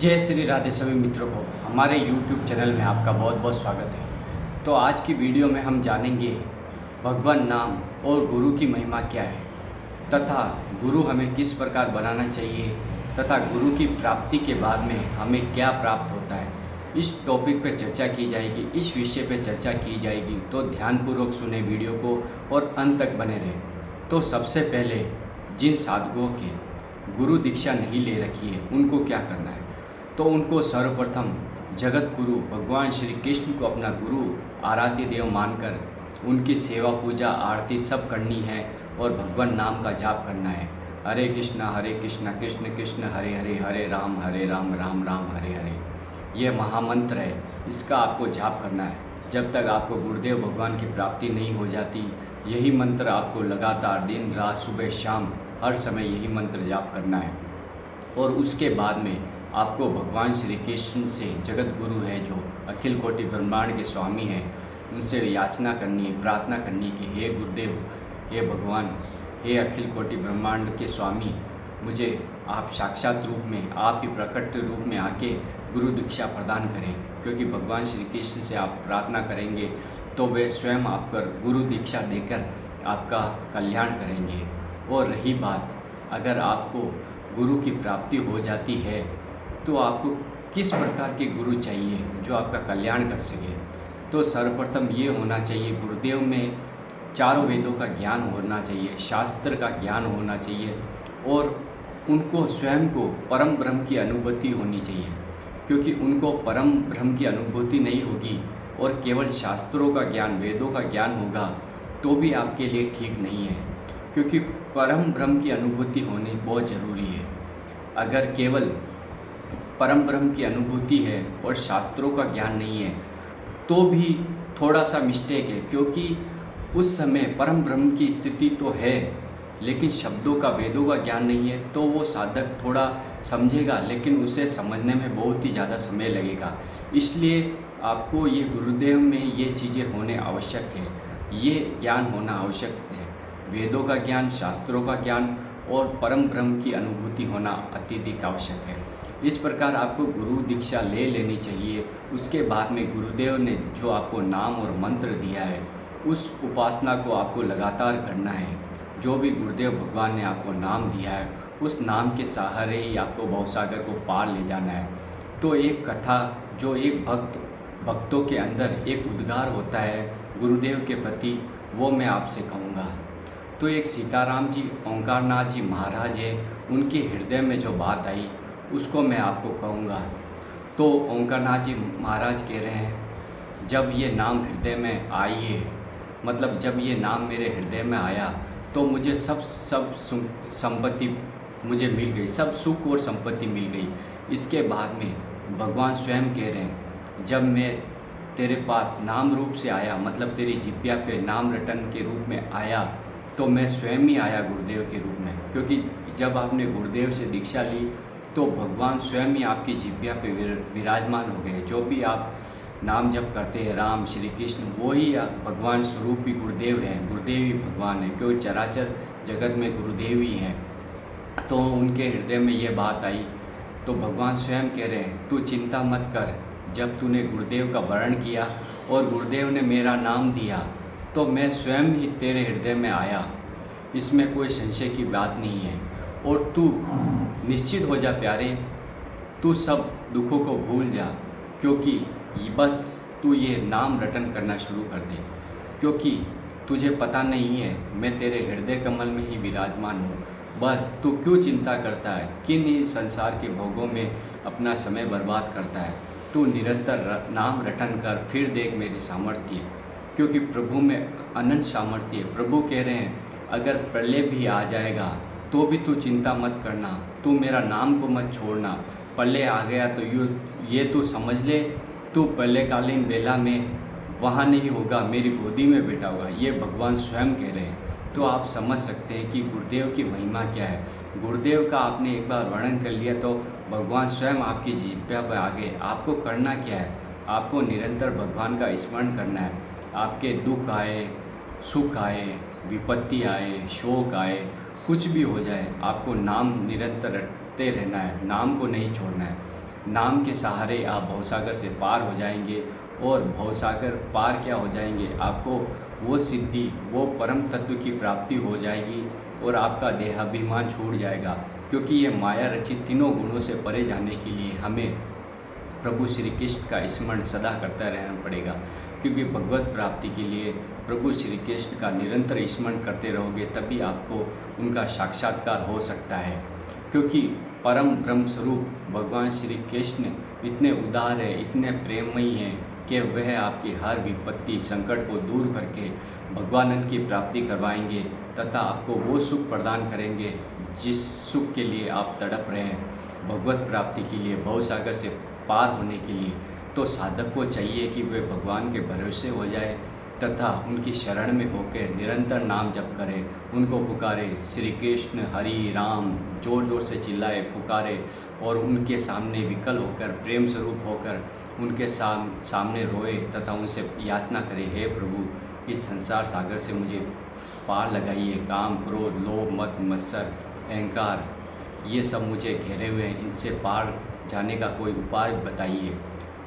जय श्री राधे सभी मित्रों को हमारे YouTube चैनल में आपका बहुत बहुत स्वागत है। तो आज की वीडियो में हम जानेंगे भगवान नाम और गुरु की महिमा क्या है तथा गुरु हमें किस प्रकार बनाना चाहिए तथा गुरु की प्राप्ति के बाद में हमें क्या प्राप्त होता है। इस टॉपिक पर चर्चा की जाएगी, इस विषय पर चर्चा की जाएगी, तो ध्यानपूर्वक सुने वीडियो को और अंत तक बने रहें। तो सबसे पहले जिन साधकों के गुरु दीक्षा नहीं ले रखी है उनको क्या करना है, तो उनको सर्वप्रथम जगत गुरु भगवान श्री कृष्ण को अपना गुरु आराध्य देव मानकर उनकी सेवा पूजा आरती सब करनी है और भगवान नाम का जाप करना है। हरे कृष्ण कृष्ण कृष्ण हरे हरे, हरे राम राम राम हरे हरे। ये महामंत्र है, इसका आपको जाप करना है जब तक आपको गुरुदेव भगवान की प्राप्ति नहीं हो जाती। यही मंत्र आपको लगातार दिन रात सुबह शाम हर समय यही मंत्र जाप करना है। और उसके बाद में आपको भगवान श्री कृष्ण से, जगत गुरु है जो अखिल कोटि ब्रह्मांड के स्वामी हैं, उनसे याचना करनी है, प्रार्थना करनी कि हे गुरुदेव, हे भगवान, हे अखिल कोटि ब्रह्मांड के स्वामी, मुझे आप साक्षात रूप में, आप ही प्रकट रूप में आके गुरु दीक्षा प्रदान करें। क्योंकि भगवान श्री कृष्ण से आप प्रार्थना करेंगे तो वे स्वयं आपको गुरु दीक्षा देकर आपका कल्याण करेंगे। और रही बात, अगर आपको गुरु की प्राप्ति हो जाती है तो आपको किस प्रकार के गुरु चाहिए जो आपका कल्याण कर सके, तो सर्वप्रथम ये होना चाहिए, गुरुदेव में चारों वेदों का ज्ञान होना चाहिए, शास्त्र का ज्ञान होना चाहिए और उनको स्वयं को परम ब्रह्म की अनुभूति होनी चाहिए। क्योंकि उनको परम ब्रह्म की अनुभूति नहीं होगी और केवल शास्त्रों का ज्ञान, वेदों का ज्ञान होगा तो भी आपके लिए ठीक नहीं है। क्योंकि परम ब्रह्म की अनुभूति होनी बहुत ज़रूरी है। अगर केवल परम ब्रह्म की अनुभूति है और शास्त्रों का ज्ञान नहीं है तो भी थोड़ा सा मिस्टेक है। क्योंकि उस समय परम ब्रह्म की स्थिति तो है लेकिन शब्दों का, वेदों का ज्ञान नहीं है, तो वो साधक थोड़ा समझेगा लेकिन उसे समझने में बहुत ही ज़्यादा समय लगेगा। इसलिए आपको ये गुरुदेव में ये चीज़ें होने आवश्यक है, ये ज्ञान होना आवश्यक है। वेदों का ज्ञान, शास्त्रों का ज्ञान और परम ब्रह्म की अनुभूति होना अत्यधिक आवश्यक है। इस प्रकार आपको गुरु दीक्षा ले लेनी चाहिए। उसके बाद में गुरुदेव ने जो आपको नाम और मंत्र दिया है उस उपासना को आपको लगातार करना है। जो भी गुरुदेव भगवान ने आपको नाम दिया है उस नाम के सहारे ही आपको भवसागर को पार ले जाना है। तो एक कथा, जो एक भक्तों के अंदर एक उद्गार होता है गुरुदेव के प्रति, वो मैं आपसे कहूँगा। तो एक सीताराम जी, ओंकारनाथ जी महाराज है, उनके हृदय में जो बात आई उसको मैं आपको कहूँगा। तो ओंकारनाथ जी महाराज कह रहे हैं, जब ये नाम हृदय में आई है, मतलब जब ये नाम मेरे हृदय में आया तो मुझे सब संपत्ति मुझे मिल गई, सब सुख और संपत्ति मिल गई। इसके बाद में भगवान स्वयं कह रहे हैं, जब मैं तेरे पास नाम रूप से आया, मतलब तेरी जिह्वा पे नाम रटन के रूप में आया, तो मैं स्वयं ही आया गुरुदेव के रूप में। क्योंकि जब आपने गुरुदेव से दीक्षा ली तो भगवान स्वयं ही आपकी जिह्वा पे विराजमान हो गए। जो भी आप नाम जप करते हैं, राम, श्री कृष्ण, वो ही भगवान स्वरूप भी गुरुदेव हैं, गुरुदेव ही भगवान है। क्योंकि चराचर जगत में गुरुदेव ही हैं। तो उनके हृदय में ये बात आई तो भगवान स्वयं कह रहे हैं, तू चिंता मत कर, जब तूने गुरुदेव का वर्ण किया और गुरुदेव ने मेरा नाम दिया तो मैं स्वयं ही तेरे हृदय में आया, इसमें कोई संशय की बात नहीं है। और तू निश्चित हो जा प्यारे, तू सब दुखों को भूल जा, क्योंकि बस तू ये नाम रटन करना शुरू कर दे। क्योंकि तुझे पता नहीं है मैं तेरे हृदय कमल में ही विराजमान हूँ। बस तू क्यों चिंता करता है, किन संसार के भोगों में अपना समय बर्बाद करता है। तू निरंतर नाम रटन कर, फिर देख मेरी सामर्थ्य। क्योंकि प्रभु में अनंत सामर्थ्य है। प्रभु कह रहे हैं, अगर प्रलय भी आ जाएगा तो भी तू चिंता मत करना, तू मेरा नाम को मत छोड़ना। प्रलय आ गया तो ये तू समझ ले, तू प्रलयकालीन बेला में वहाँ नहीं होगा, मेरी गोदी में बैठा होगा। ये भगवान स्वयं कह रहे हैं। तो आप समझ सकते हैं कि गुरुदेव की महिमा क्या है। गुरुदेव का आपने एक बार वर्णन कर लिया तो भगवान स्वयं आपकी जिह्वा पर आ गए। आपको करना क्या है, आपको निरंतर भगवान का स्मरण करना है। आपके दुख आए, सुख आए, विपत्ति आए, शोक आए, कुछ भी हो जाए, आपको नाम निरंतर रटते रहना है, नाम को नहीं छोड़ना है। नाम के सहारे आप भवसागर से पार हो जाएंगे। और भवसागर पार क्या हो जाएंगे, आपको वो सिद्धि, वो परम तत्व की प्राप्ति हो जाएगी और आपका देहाभिमान छूट जाएगा। क्योंकि ये माया रचित तीनों गुणों से परे जाने के लिए हमें प्रभु श्री कृष्ण का स्मरण सदा करता रहना पड़ेगा। क्योंकि भगवत प्राप्ति के लिए प्रभु श्री कृष्ण का निरंतर स्मरण करते रहोगे, तभी आपको उनका साक्षात्कार हो सकता है। क्योंकि परम ब्रह्म स्वरूप भगवान श्री कृष्ण इतने उदार है, इतने प्रेममयी हैं कि वह आपकी हर विपत्ति संकट को दूर करके भगवानंद की प्राप्ति करवाएंगे तथा आपको वो सुख प्रदान करेंगे जिस सुख के लिए आप तड़प रहे हैं भगवत प्राप्ति के लिए, भवसागर से पार होने के लिए। तो साधक को चाहिए कि वे भगवान के भरोसे हो जाए तथा उनकी शरण में होकर निरंतर नाम जप करें, उनको पुकारे, श्री कृष्ण हरि राम जोर जोर से चिल्लाए, पुकारे और उनके सामने विकल होकर, प्रेम स्वरूप होकर उनके सामने रोए तथा उनसे याचना करे, हे प्रभु इस संसार सागर से मुझे पार लगाइए। काम, क्रोध, लोभ, मद, मत्सर, अहंकार ये सब मुझे घेरे हुए हैं, इनसे पार जाने का कोई उपाय बताइए।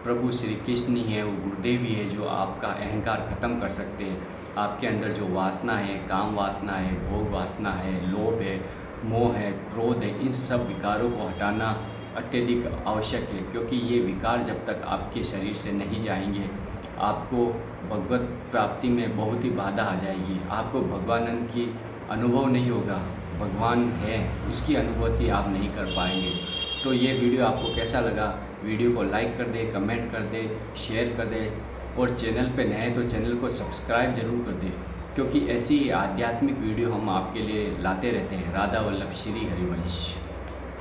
प्रभु श्री कृष्ण ही है, वो गुरुदेव ही है जो आपका अहंकार खत्म कर सकते हैं। आपके अंदर जो वासना है, काम वासना है, भोग वासना है, लोभ है, मोह है, क्रोध है, इन सब विकारों को हटाना अत्यधिक आवश्यक है। क्योंकि ये विकार जब तक आपके शरीर से नहीं जाएंगे, आपको भगवत प्राप्ति में बहुत ही बाधा आ जाएगी। आपको भगवानंद की अनुभव नहीं होगा, भगवान है उसकी अनुभूति आप नहीं कर पाएंगे। तो ये वीडियो आपको कैसा लगा, वीडियो को लाइक कर दें, कमेंट कर दें, शेयर कर दें और चैनल पे नए हैं तो चैनल को सब्सक्राइब जरूर कर दें। क्योंकि ऐसी आध्यात्मिक वीडियो हम आपके लिए लाते रहते हैं। राधा वल्लभ श्री हरिवंश।